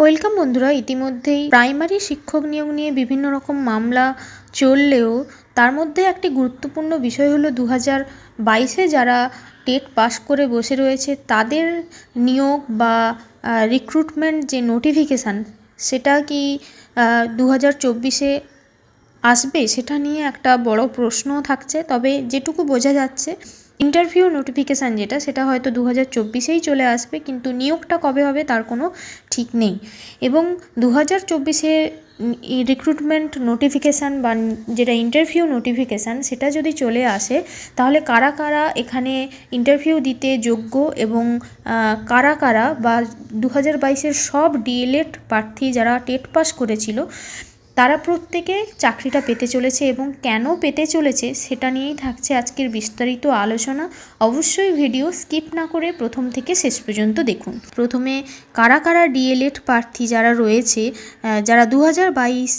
Welcome বন্ধুরা। ইতিমধ্যেই primary শিক্ষক নিয়োগ নিয়ে বিভিন্ন রকম মামলা চললেও তার মধ্যে একটি গুরুত্বপূর্ণ বিষয় হলো 2022-এ যারা টেট পাস করে বসে রয়েছে তাদের নিয়োগ বা রিক্রুটমেন্ট যে নোটিফিকেশান সেটা কি 2024-এ আসবে সেটা নিয়ে একটা বড় প্রশ্ন থাকছে। তবে যেটুকু বোঝা যাচ্ছে ইন্টারভিউ নোটিফিকেশান যেটা সেটা হয়তো 2024-এই চলে আসবে, কিন্তু নিয়োগটা কবে হবে তার কোনো ঠিক নেই। এবং 2024-এ রিক্রুটমেন্ট নোটিফিকেশান বা যেটা ইন্টারভিউ নোটিফিকেশান সেটা যদি চলে আসে তাহলে কারা কারা এখানে ইন্টারভিউ দিতে যোগ্য এবং কারা কারা বা 2022-এর সব ডিএলএড প্রার্থী যারা টেট পাস করেছিল তারা প্রত্যেকে চাকরিটা পেতে চলেছে এবং কেন পেতে চলেছে সেটা নিয়েই থাকছে আজকের বিস্তারিত আলোচনা। অবশ্যই ভিডিও স্কিপ না করে প্রথম থেকে শেষ পর্যন্ত দেখুন। প্রথমে কারা কারা ডিএলএড প্রার্থী যারা রয়েছে, যারা 2022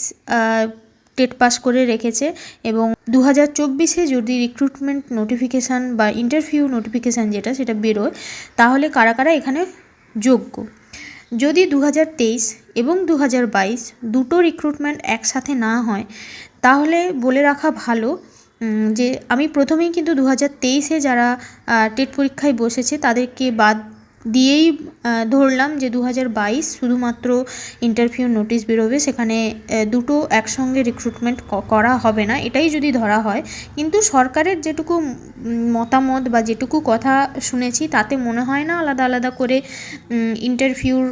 টেট পাস করে রেখেছে এবং 2024-এ যদি রিক্রুটমেন্ট নোটিফিকেশান বা ইন্টারভিউ নোটিফিকেশান যেটা সেটা বেরোয় তাহলে কারা কারা এখানে যোগ্য। যদি 2023 এবং 2022 দুটো রিক্রুটমেন্ট একসাথে না হয় তাহলে বলে রাখা ভালো যে আমি প্রথমেই কিন্তু 2023-এ যারা টেট পরীক্ষায় বসেছে তাদেরকে বাদ দিয়েই ধরলাম যে 2022 শুধুমাত্র ইন্টারভিউ নোটিশ বেরোবে, সেখানে দুটো একসঙ্গে রিক্রুটমেন্ট করা হবে না, এটাই যদি ধরা হয়। কিন্তু সরকারের যেটুকু মতামত বা যেটুকু কথা শুনেছি তাতে মনে হয় না আলাদা আলাদা করে ইন্টারভিউর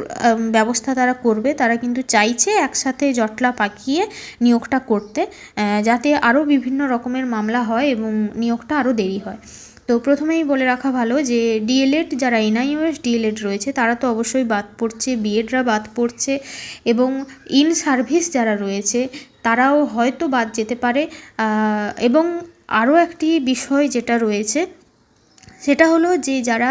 ব্যবস্থা তারা করবে। তারা কিন্তু চাইছে একসাথে জটলা পাকিয়ে নিয়োগটা করতে, যাতে আরও বিভিন্ন রকমের মামলা হয় এবং নিয়োগটা আরও দেরি হয়। তো প্রথমেই বলে রাখা ভালো যে ডিএলএড যারা এনআইওএস ডিএলএড রয়েছে তারা তো অবশ্যই বাদ পড়ছে, বিএডরা বাদ পড়ছে এবং ইন সার্ভিস যারা রয়েছে তারাও হয়তো বাদ যেতে পারে। এবং আরও একটি বিষয় যেটা রয়েছে সেটা হলো যে যারা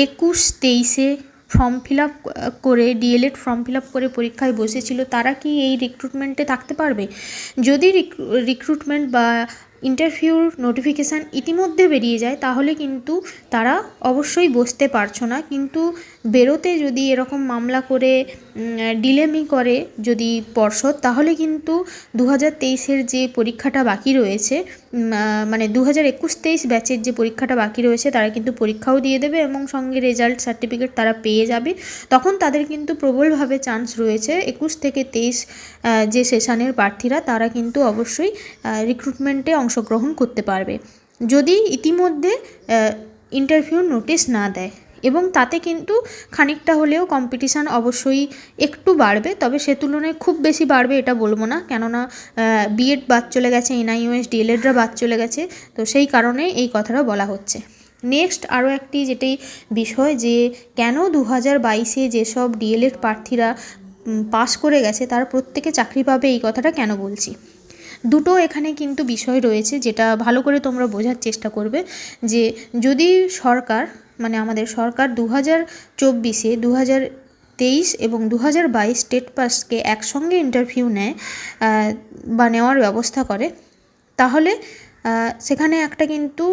21-23-এ ফর্ম ফিল আপ করে ডিএলএড ফর্ম ফিল আপ করে পরীক্ষায় বসেছিল তারা কি এই রিক্রুটমেন্টে থাকতে পারবে? যদি রিক্রুটমেন্ট বা ইন্টারভিউর নোটিফিকেশান ইতিমধ্যে বেরিয়ে যায় তাহলে কিন্তু তারা অবশ্যই বসতে পারছো না, কিন্তু বেরোতে যদি এরকম মামলা করে ডিলেমি করে যদি পর্ষদ তাহলে কিন্তু 2023-এর যে পরীক্ষাটা বাকি রয়েছে, মানে 2021-23 ব্যাচের যে পরীক্ষাটা বাকি রয়েছে তারা কিন্তু পরীক্ষাও দিয়ে দেবে এবং সঙ্গে রেজাল্ট সার্টিফিকেট তারা পেয়ে যাবে। তখন তাদের কিন্তু প্রবলভাবে চান্স রয়েছে 21 থেকে 23 যে সেশনের প্রার্থীরা তারা কিন্তু অবশ্যই রিক্রুটমেন্টে অংশগ্রহণ করতে পারবে যদি ইতিমধ্যে ইন্টারভিউ নোটিশ না দেয়। এবং তাতে কিন্তু খানিকটা হলেও কম্পিটিশান অবশ্যই একটু বাড়বে, তবে সে তুলনায় খুব বেশি বাড়বে এটা বলবো না, কেননা বিএড বাদ চলে গেছে, এনআইওএস ডিএলএডরা বাদ চলে গেছে, তো সেই কারণে এই কথাটা বলা হচ্ছে। নেক্সট আরও একটি যেটি বিষয় যে কেন 2022-এ যেসব ডিএলএড প্রার্থীরা পাস করে গেছে তারা প্রত্যেকে চাকরি পাবে এই কথাটা কেন বলছি। দুটো এখানে কিন্তু বিষয় রয়েছে যেটা ভালো করে তোমরা বোঝার চেষ্টা করবে। যে যদি সরকার মানে আমাদের সরকার 2024-এ 2023 এবং 2022 টেট পাসকে একসঙ্গে ইন্টারভিউ নেয় বা নেওয়ার ব্যবস্থা করে তাহলে সেখানে একটা কিন্তু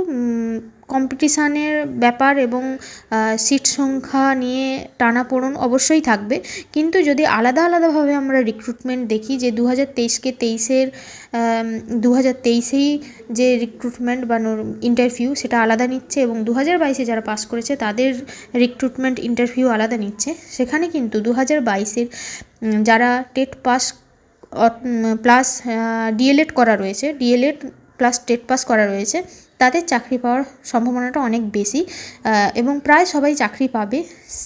কম্পিটিশানের ব্যাপার এবং সিট সংখ্যা নিয়ে টানাপোড়েন অবশ্যই থাকবে। কিন্তু যদি আলাদা আলাদাভাবে আমরা রিক্রুটমেন্ট দেখি যে 2023-কে 2023-এই যে রিক্রুটমেন্ট বা ইন্টারভিউ সেটা আলাদা নিচ্ছে এবং 2022-এ যারা পাস করেছে তাদের রিক্রুটমেন্ট ইন্টারভিউ আলাদা নিচ্ছে, সেখানে কিন্তু 2022-এর যারা টেট পাস প্লাস ডিএলএড করা রয়েছে, ডিএলএড প্লাস টেট পাস করা রয়েছে তাদের চাকরি পাওয়ার সম্ভাবনাটা অনেক বেশি এবং প্রায় সবাই চাকরি পাবে।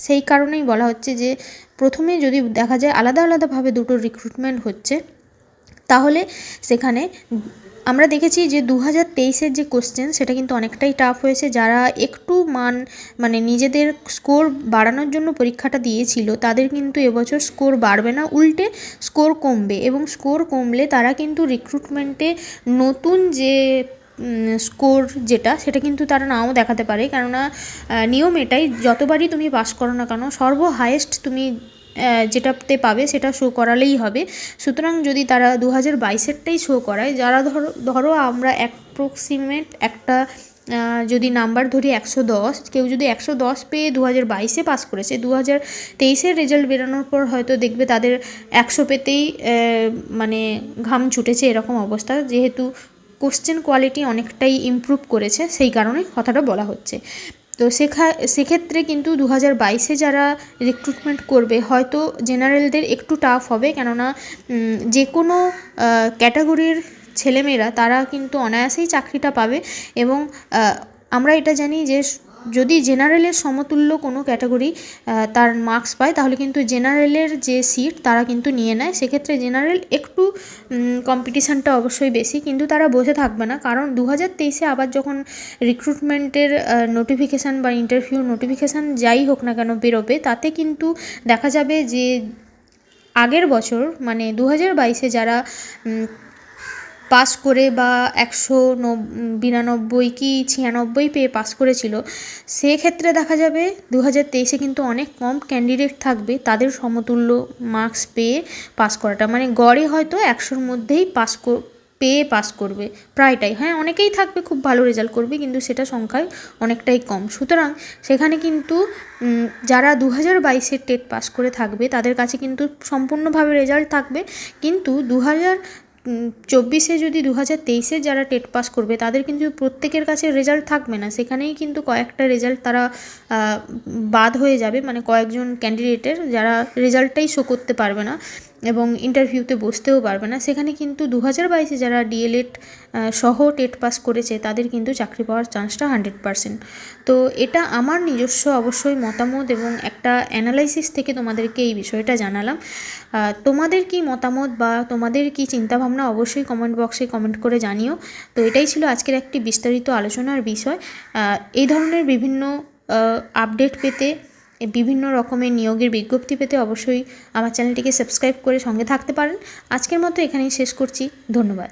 সেই কারণেই বলা হচ্ছে যে প্রথমে যদি দেখা যায় আলাদা আলাদাভাবে দুটো রিক্রুটমেন্ট হচ্ছে তাহলে সেখানে আমরা দেখেছি যে 2023-এর যে কোশ্চেন সেটা কিন্তু অনেকটাই টাফ হয়েছে। যারা একটু মানে নিজেদের স্কোর বাড়ানোর জন্য পরীক্ষাটা দিয়েছিল তাদের কিন্তু এবছর স্কোর বাড়বে না, উল্টে স্কোর কমবে এবং স্কোর কমলে তারা কিন্তু রিক্রুটমেন্টে নতুন যে স্কোর যেটা সেটা কিন্তু তারা নাও দেখাতে পারে, কেননা নিয়ম এটাই যতবারই তুমি পাস করো না কেন সর্ব হায়েস্ট তুমি যেটাতে পাবে সেটা শো করালেই হবে। সুতরাং যদি তারা 2022-এরটাই শো করায়, যারা ধরো আমরা অ্যাপ্রক্সিমেট একটা যদি নাম্বার ধরি 110, কেউ যদি 110 পেয়ে 2022-এ পাস করেছে, 2023-এর রেজাল্ট বেরোনোর পর হয়তো দেখবে তাদের 100 পেতেই মানে ঘাম ছুটেছে, এরকম অবস্থা। যেহেতু কোশ্চেন কোয়ালিটি অনেকটাই ইমপ্রুভ করেছে, সেই কারণে কথাটা বলা হচ্ছে। তো সেক্ষেত্রে কিন্তু 2022-এ যারা রিক্রুটমেন্ট করবে, হয়তো জেনারেলদের একটু টাফ হবে, কেননা যে কোনো ক্যাটাগরির ছেলেমেয়েরা তারা কিন্তু অনায়াসেই চাকরিটা পাবে। এবং আমরা এটা জানি যে যদি জেনারেলের সমতুল্য কোনো ক্যাটাগরি তার মার্কস পায়, তাহলে কিন্তু জেনারেলের যে সিট তারা কিন্তু নিয়ে নেয়। সেক্ষেত্রে জেনারেল একটু কম্পিটিশানটা অবশ্যই বেশি, কিন্তু তারা বসে থাকবে না, কারণ 2023-এ আবার যখন রিক্রুটমেন্টের নোটিফিকেশান বা ইন্টারভিউ নোটিফিকেশান যাই হোক না কেন বেরোবে, তাতে কিন্তু দেখা যাবে যে আগের বছর মানে 2022-এ যারা পাস করে বা 192 কি 96 পেয়ে পাস করেছিল, সেক্ষেত্রে দেখা যাবে 2023-এ কিন্তু অনেক কম ক্যান্ডিডেট থাকবে তাদের সমতুল্য মার্কস পেয়ে পাস করাটা, মানে গড়ে হয়তো 100-র মধ্যেই পেয়ে পাস করবে প্রায়টাই। হ্যাঁ, অনেকেই থাকবে খুব ভালো রেজাল্ট করবে, কিন্তু সেটা সংখ্যায় অনেকটাই কম। সুতরাং সেখানে কিন্তু যারা 2022-এর টেট পাস করে থাকবে তাদের কাছে কিন্তু সম্পূর্ণভাবে রেজাল্ট থাকবে, কিন্তু 2024-এ যদি 2023-এ যারা টেট পাস করবে তাদের কিন্তু প্রত্যেকের কাছে রেজাল্ট থাকবে না। সেখানেই কিন্তু কয়েকটা রেজাল্ট তারা বাদ হয়ে যাবে, মানে কয়েকজন ক্যান্ডিডেটের যারা রেজাল্টটাই শো করতে পারবে না এবং ইন্টারভিউতে বসতেও পারবে না। সেখানে কিন্তু 2022-এ যারা ডিএলএড সহ টেট পাস করেছে তাদের কিন্তু চাকরি পাওয়ার চান্সটা 100%। তো এটা আমার নিজস্ব অবশ্যই মতামত এবং একটা অ্যানালাইসিস থেকে তোমাদেরকে এই বিষয়টা জানালাম। তোমাদের কি মতামত বা তোমাদের কি চিন্তাভাবনা অবশ্যই কমেন্ট বক্সে কমেন্ট করে জানিও। তো এটাই ছিল আজকের একটি বিস্তারিত আলোচনার বিষয়। এই ধরনের বিভিন্ন আপডেট পেতে, বিভিন্ন রকমের নিয়োগের বিজ্ঞপ্তি পেতে অবশ্যই আমার চ্যানেলটিকে সাবস্ক্রাইব করে সঙ্গে থাকতে পারেন। আজকের মতো এখানেই শেষ করছি। ধন্যবাদ।